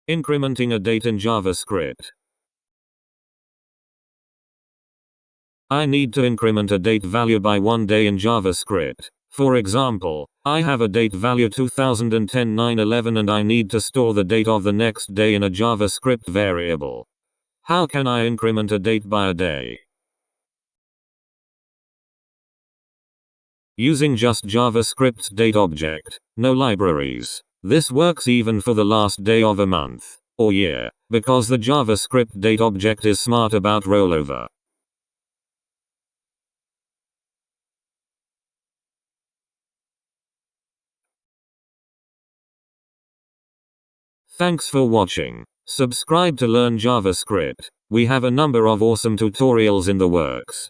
Incrementing a date in JavaScript. I need to increment a date value by 1 day in JavaScript. For example, I have a date value 2010-9/11 and I need to store the date of the next day in a JavaScript variable. How can I increment a date by a day? Using just JavaScript's date object, no libraries. This works even for the last day of a month or year, because the JavaScript date object is smart about rollover. Thanks for watching. Subscribe to learn JavaScript. We have a number of awesome tutorials in the works.